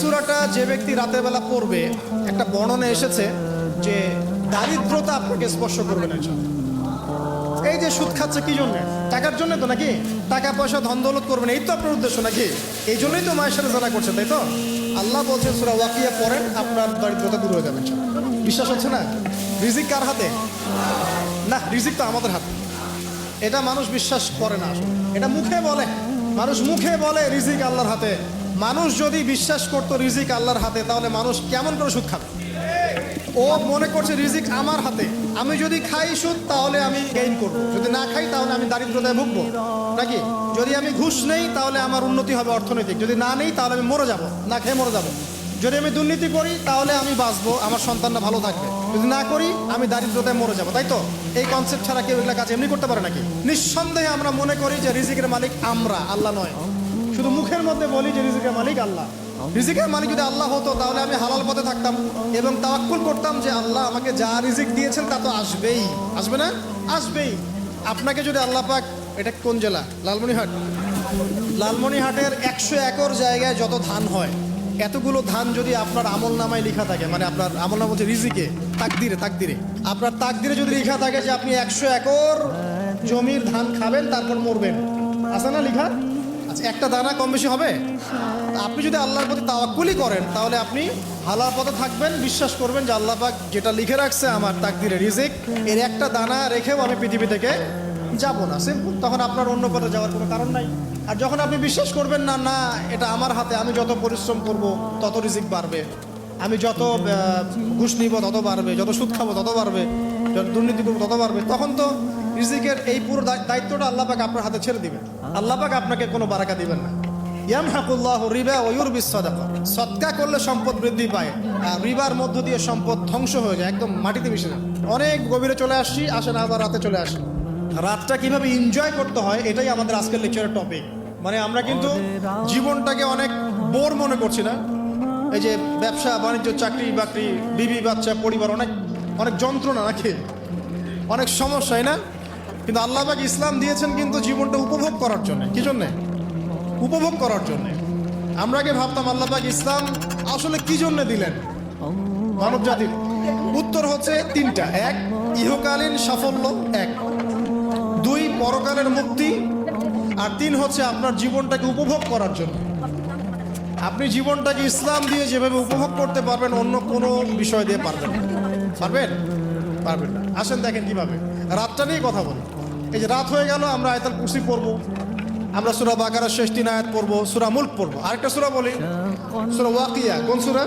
সূরাটা যে ব্যক্তি রাতের বেলা পড়বে, একটা বর্ণনা এসেছে যে দারিদ্রতা আপনাকে স্পর্শ করবে না। এই যে সুদ খাচ্ছে কি জন্য? টাকার জন্য তো নাকি? টাকা পয়সা ধন দৌলত করবেন, এই তো আপনার উদ্দেশ্য নাকি? এই জন্যই তো মায়ের সাথে জানা করছে, তাই তো? আল্লাহ বলছে সূরা ওয়াকিয়া পড়েন, আপনার দারিদ্রতা দূর হয়ে যাবে। বিশ্বাস হচ্ছে না? রিজিক কার হাতে? না, রিজিক তো আমাদের হাতে। এটা মানুষ বিশ্বাস করে না। আসলে এটা মুখে বলে, মানুষ মুখে বলে রিজিক আল্লাহর হাতে। মানুষ যদি বিশ্বাস করতো রিজিক আল্লাহর হাতে, তাহলে মানুষ কেমন করে সুদ খাবে? ও মনে করছে রিজিক আমার হাতে, আমি যদি খাই সুদ তাহলে আমি গেইন করব, যদি না খাই তাহলে আমি দারিদ্রতায় ভুগবো নাকি? যদি আমি ঘুষ নেই তাহলে আমার উন্নতি হবে অর্থনৈতিক, যদি না নেই তাহলে আমি মরে যাব, না খেয়ে মরে যাব। যদি আমি দুর্নীতি করি তাহলে আমি বাঁচবো, আমার সন্তানরা ভালো থাকবে, যদি না করি আমি দারিদ্রতায় মরে যাব। তাই তো? এই কনসেপ্ট ছাড়া কেউ এগুলা কাজ এমনি করতে পারে নাকি? নিঃসন্দেহে আমরা মনে করি যে রিজিকের মালিক আমরা, আল্লাহ নয়। শুধু মুখের মধ্যে বলি যে রিজিকের মালিক আল্লাহ। রিজিকের মালিক যদি আল্লাহ হতো তাহলে আমি হালাল পথে থাকতাম এবং তাওয়াক্কুল করতাম যে আল্লাহ আমাকে যা রিজিক দিয়েছেন তা তো আসবেই। আসবে না? আসবেই। আপনাকে যদি আল্লাহ পাক, এটা কোন জেলা? লালমনিরহাট। লালমনিরহাটের 100 একর জায়গায় যত ধান হয়, এতগুলো ধান যদি আপনার আমল নামায় লেখা থাকে, মানে আপনার আমল নামা বলছে রিজিকে, তাকদিরে আপনার তাকদিরে যদি লেখা থাকে যে আপনি 100 একর জমির ধান খাবেন তারপর মরবেন, আছে না লেখা? আচ্ছা, একটা দানা কম বেশি হবে? আপনি যদি আল্লাহর প্রতি তাওয়াক্কুলই করেন তাহলে আপনি হালাল পথে থাকবেন, বিশ্বাস করবেন যে আল্লাহ পাক যেটা লিখে রাখছে আমার তাকদিরে রিজিক, এর একটা দানা রেখেও আমি পৃথিবী থেকে যাব না, সিম্পল। তখন আপনার অন্য পথে যাওয়ার কোনো কারণ নাই। আর যখন আপনি বিশ্বাস করবেন না, না এটা আমার হাতে, আমি যত পরিশ্রম করব তত রিজিক বাড়বে, আমি যত ঘুষ নিব তত বাড়বে, যত সুদ খাবো তত বাড়বে, যত দুর্নীতি করবো তত বাড়বে, তখন তো রিজিকের এই পুরো দায়িত্বটা আল্লাহ পাক আপনার হাতে ছেড়ে দিবেন। আল্লাহ পাক আপনাকে কোনো বারাকা দিবেন না। ইয়ামহাকুল্লাহু রিবা ওয়া ইউরবিস সাদাকা। সদকা করলে সম্পদ বৃদ্ধি পায়, আর রিবার মধ্য দিয়ে সম্পদ ধ্বংস হয়ে যায়, একদম মাটিতে মিশে যায়। অনেক গভীরে চলে আসছি, আসেন আবার রাতে চলে আসি। রাতটা কিভাবে এনজয় করতে হয় এটাই আমাদের আজকের লেকচারের টপিক। মানে আমরা কিন্তু জীবনটাকে অনেক বোর মনে করছি না? এই যে ব্যবসা বাণিজ্য, চাকরি বাকরি, বিবি বাচ্চা, পরিবার, অনেক অনেক যন্ত্রণা নাকি, অনেক সমস্যাই না? কিন্তু আল্লাহ পাক ইসলাম দিয়েছেন কিন্তু জীবনটা উপভোগ করার জন্য। কি জন্যে? উপভোগ করার জন্য। আমরা আগে ভাবতাম আল্লাহ পাক ইসলাম আসলে কি জন্য দিলেন মানব জাতির? উত্তর হচ্ছে 3টা। 1, ইহকালীন সাফল্য, 1, 2, পরকালের মুক্তি, আর 3 হচ্ছে আপনার জীবনটাকে উপভোগ করার জন্য। আপনি জীবনটাকে ইসলাম দিয়ে যেভাবে উপভোগ করতে পারবেন অন্য কোনো বিষয় দিয়ে পারবেন না। পারবেন? পারবেন না। আসেন দেখেন কিভাবে। রাতটা নিয়ে কথা বলি। এই যে রাত হয়ে গেল, আমরা আয়াতুল কুরসি পড়বো, আমরা সূরা বাকারার শেষ 3 আয়াত পড়বো, সূরা মুলক পড়বো। আরেকটা সূরা বলি, সূরা ওয়াকিয়া। কোন সূরা?